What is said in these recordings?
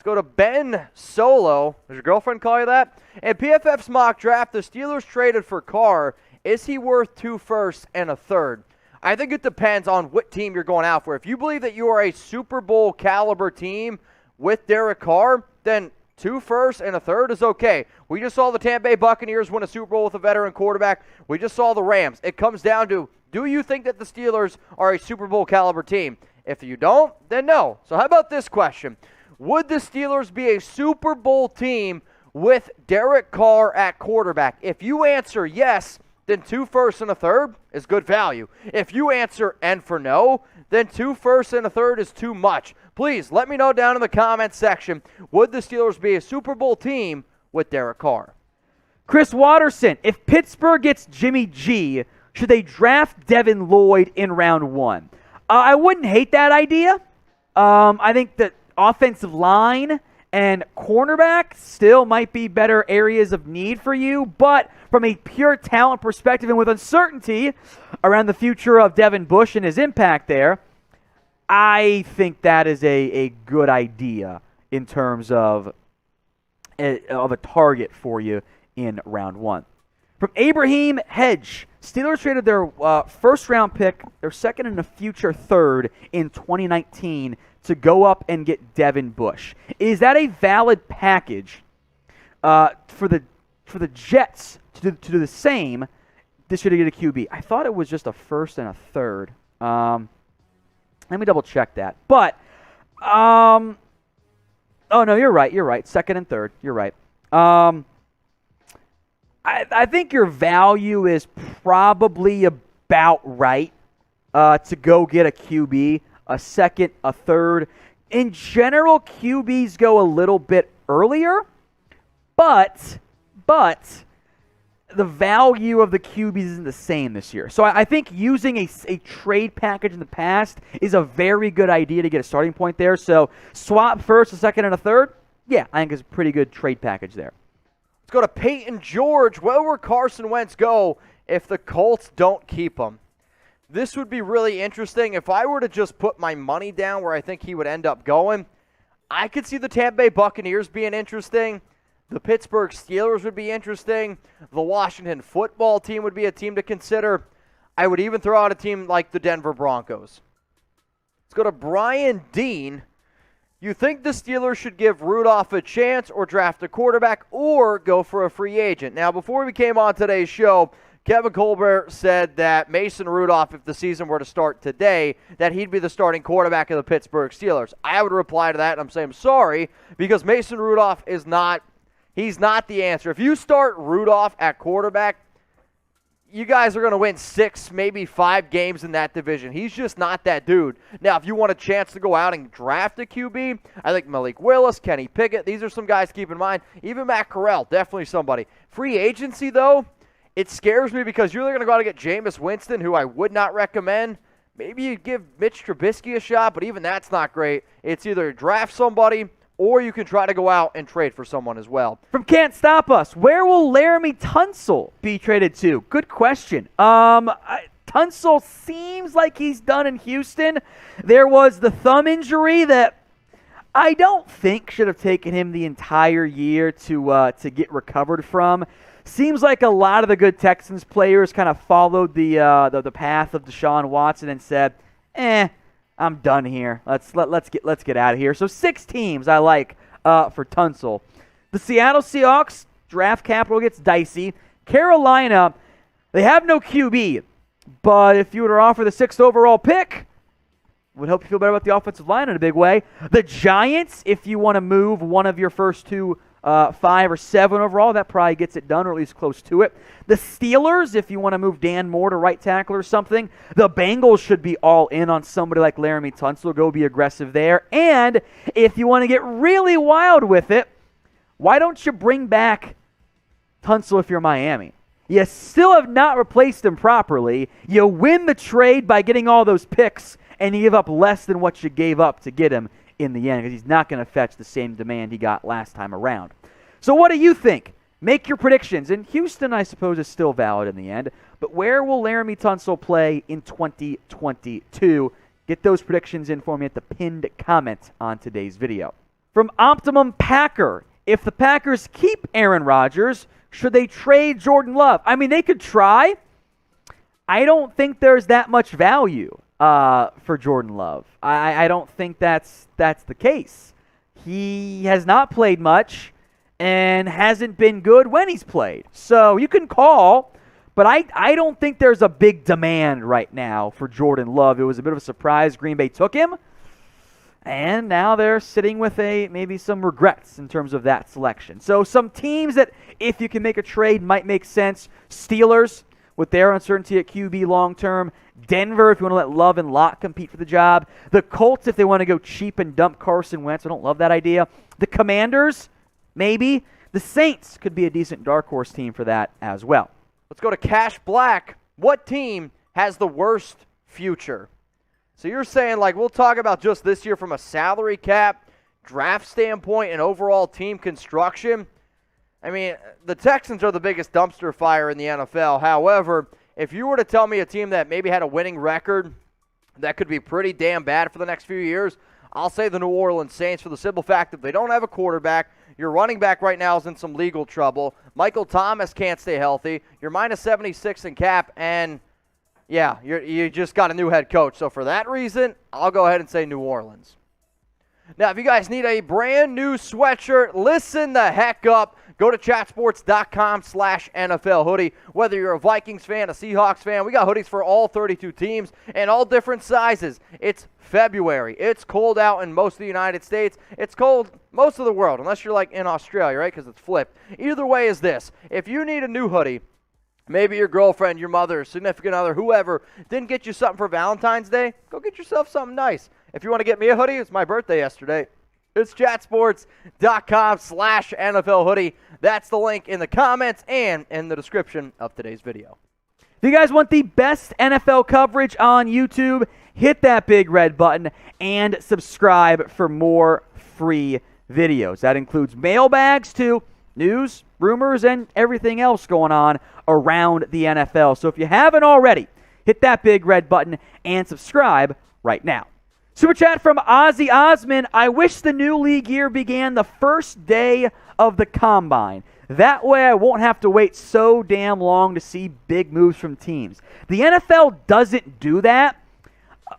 Let's go to Ben Solo. Does your girlfriend call you that? In PFF's mock draft, the Steelers traded for Carr. Is he worth 2 firsts and a third? I think it depends on what team you're going out for. If you believe that you are a Super Bowl caliber team with Derek Carr, then 2 firsts and a third is okay. We just saw the Tampa Bay Buccaneers win a Super Bowl with a veteran quarterback. We just saw the Rams. It comes down to, do you think that the Steelers are a Super Bowl caliber team? If you don't, then no. So how about this question? Would the Steelers be a Super Bowl team with Derek Carr at quarterback? If you answer yes, then 2 firsts and a third is good value. If you answer and for no, then 2 firsts and a third is too much. Please let me know down in the comments section, would the Steelers be a Super Bowl team with Derek Carr? Chris Watterson, if Pittsburgh gets Jimmy G, should they draft Devin Lloyd in round 1? I wouldn't hate that idea. I think that offensive line and cornerback still might be better areas of need for you, but from a pure talent perspective and with uncertainty around the future of Devin Bush and his impact there, I think that is a good idea in terms of a target for you in round 1. From Abhiram Hegde, Steelers traded their first-round pick, their second and a future third in 2019 to go up and get Devin Bush. Is that a valid package for the Jets to do the same? This should get a QB. I thought it was just a first and a third. Let me double check that. But oh no, you're right. Second and third. You're right. I think your value is probably about right to go get a QB, a second, a third. In general, QBs go a little bit earlier, but the value of the QBs isn't the same this year. So I think using a trade package in the past is a very good idea to get a starting point there. So swap first, a second, and a third. Yeah, I think it's a pretty good trade package there. Let's go to Peyton George. Where will Carson Wentz go if the Colts don't keep him? This would be really interesting. If I were to just put my money down where I think he would end up going, I could see the Tampa Bay Buccaneers being interesting. The Pittsburgh Steelers would be interesting. The Washington football team would be a team to consider. I would even throw out a team like the Denver Broncos. Let's go to Brian Dean. You think the Steelers should give Rudolph a chance or draft a quarterback or go for a free agent? Now, before we came on today's show, Kevin Colbert said that Mason Rudolph, if the season were to start today, that he'd be the starting quarterback of the Pittsburgh Steelers. I would reply to that, and I'm saying I'm sorry, because Mason Rudolph is not, he's not the answer. If you start Rudolph at quarterback, you guys are going to win 6, maybe 5 games in that division. He's just not that dude. Now, if you want a chance to go out and draft a QB, I think Malik Willis, Kenny Pickett, these are some guys to keep in mind. Even Matt Corral, definitely somebody. Free agency, though, it scares me because you're either going to go out and get Jameis Winston, who I would not recommend. Maybe you give Mitch Trubisky a shot, but even that's not great. It's either draft somebody or you can try to go out and trade for someone as well. From Can't Stop Us, where will Laramie Tunsil be traded to? Good question. Tunsil seems like he's done in Houston. There was the thumb injury that I don't think should have taken him the entire year to get recovered from. Seems like a lot of the good Texans players kind of followed the path of Deshaun Watson and said, I'm done here. Let's get out of here. So 6 teams I like for Tunsil. The Seattle Seahawks, draft capital gets dicey. Carolina, they have no QB, but if you were to offer the 6th overall pick, would help you feel better about the offensive line in a big way. The Giants, if you want to move one of your first 2 5 or 7 overall, that probably gets it done, or at least close to it. The Steelers, if you want to move Dan Moore to right tackle or something. The Bengals should be all in on somebody like Laramie Tunsil. Go be aggressive there. And if you want to get really wild with it, why don't you bring back Tunsil if you're Miami? You still have not replaced him properly. You win the trade by getting all those picks, and you give up less than what you gave up to get him in the end, because he's not going to fetch the same demand he got last time around. So what do you think? Make your predictions. And Houston, I suppose, is still valid in the end. But where will Laramie Tunsil play in 2022? Get those predictions in for me at the pinned comment on today's video. From Optimum Packer, if the Packers keep Aaron Rodgers, should they trade Jordan Love? I mean, they could try. I don't think there's that much value for Jordan Love. I don't think that's the case. He has not played much and hasn't been good when he's played. So you can call, but I don't think there's a big demand right now for Jordan Love. It was a bit of a surprise Green Bay took him, and now they're sitting with maybe some regrets in terms of that selection. So some teams that, if you can make a trade, might make sense. Steelers, with their uncertainty at QB long term. Denver, if you want to let Love and Lott compete for the job. The Colts, if they want to go cheap and dump Carson Wentz. I don't love that idea. The Commanders, maybe. The Saints could be a decent dark horse team for that as well. Let's go to Cash Black. What team has the worst future? So you're saying, like, we'll talk about just this year from a salary cap, draft standpoint, and overall team construction. I mean, the Texans are the biggest dumpster fire in the NFL. However, if you were to tell me a team that maybe had a winning record that could be pretty damn bad for the next few years, I'll say the New Orleans Saints, for the simple fact that they don't have a quarterback. Your running back right now is in some legal trouble. Michael Thomas can't stay healthy. You're minus 76 in cap, and yeah, you just got a new head coach. So for that reason, I'll go ahead and say New Orleans. Now, if you guys need a brand new sweatshirt, listen the heck up. Go to chatsports.com/NFL hoodie. Whether you're a Vikings fan, a Seahawks fan, we got hoodies for all 32 teams and all different sizes. It's February. It's cold out in most of the United States. It's cold most of the world, unless you're like in Australia, right? Because it's flipped. Either way is this. If you need a new hoodie, maybe your girlfriend, your mother, significant other, whoever, didn't get you something for Valentine's Day, go get yourself something nice. If you want to get me a hoodie, it's my birthday yesterday. It's chatsports.com/NFL hoodie. That's the link in the comments and in the description of today's video. If you guys want the best NFL coverage on YouTube, hit that big red button and subscribe for more free videos. That includes mailbags too, news, rumors, and everything else going on around the NFL. So if you haven't already, hit that big red button and subscribe right now. Super chat from Ozzy Osman. I wish the new league year began the first day of the combine. That way I won't have to wait so damn long to see big moves from teams. The NFL doesn't do that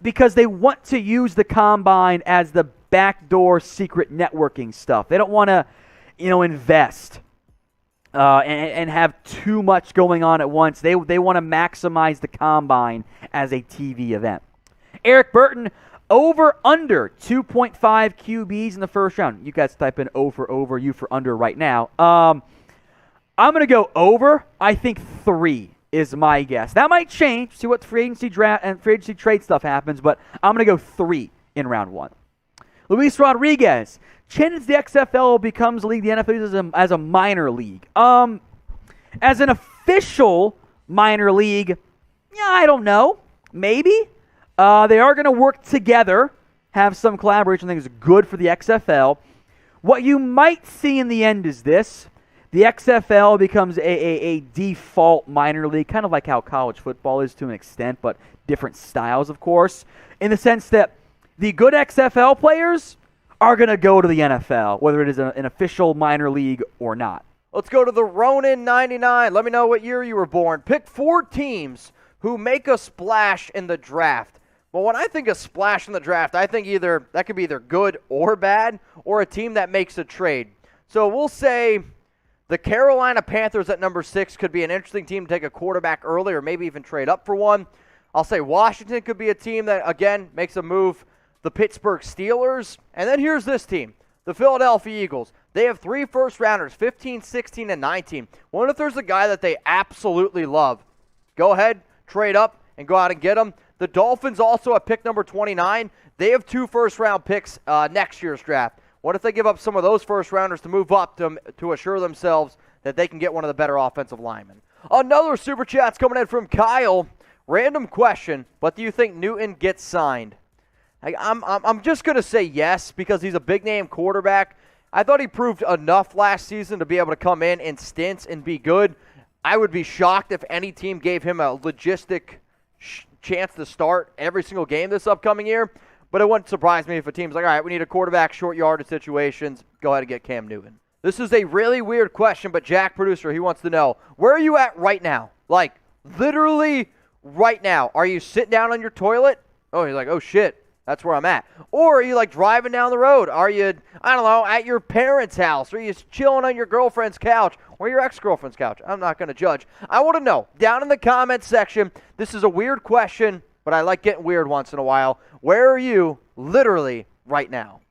because they want to use the combine as the backdoor secret networking stuff. They don't want to, invest and have too much going on at once. They want to maximize the combine as a TV event. Eric Burton, over under 2.5 QBs in the first round. You guys type in over, you for under right now. I'm going to go over. I think 3 is my guess. That might change. See what free agency draft and free agency trade stuff happens, but I'm going to go 3 in round 1. Luis Rodriguez, chances the XFL becomes a league the NFL uses as a minor league. As an official minor league, I don't know. Maybe. They are going to work together, have some collaboration. I think is good for the XFL. What you might see in the end is this. The XFL becomes a default minor league, kind of like how college football is to an extent, but different styles, of course, in the sense that the good XFL players are going to go to the NFL, whether it is an official minor league or not. Let's go to the Ronin99. Let me know what year you were born. Pick 4 teams who make a splash in the draft. Well, when I think of splash in the draft, I think that could be either good or bad, or a team that makes a trade. So we'll say the Carolina Panthers at number 6 could be an interesting team to take a quarterback early or maybe even trade up for one. I'll say Washington could be a team that, again, makes a move. The Pittsburgh Steelers. And then here's this team, the Philadelphia Eagles. They have 3 first-rounders, 15, 16, and 19. What if there's a guy that they absolutely love? Go ahead, trade up, and go out and get him. The Dolphins also at pick number 29. They have 2 first-round picks next year's draft. What if they give up some of those first-rounders to move up to assure themselves that they can get one of the better offensive linemen? Another Super Chat's coming in from Kyle. Random question, but do you think Newton gets signed? I'm just going to say yes because he's a big-name quarterback. I thought he proved enough last season to be able to come in stints and be good. I would be shocked if any team gave him a logistic chance to start every single game this upcoming year. but it wouldn't surprise me if a team's like, all right, we need a quarterback, short yardage situations. Go ahead and get Cam Newton. This is a really weird question, but Jack, producer, he wants to know, where are you at right now? Like, literally right now. Are you sitting down on your toilet? Oh, he's like, oh, shit. That's where I'm at. Or are you like driving down the road? Are you, I don't know, at your parents' house? Are you chilling on your girlfriend's couch or your ex-girlfriend's couch? I'm not going to judge. I want to know. Down in the comments section, this is a weird question, but I like getting weird once in a while. Where are you literally right now?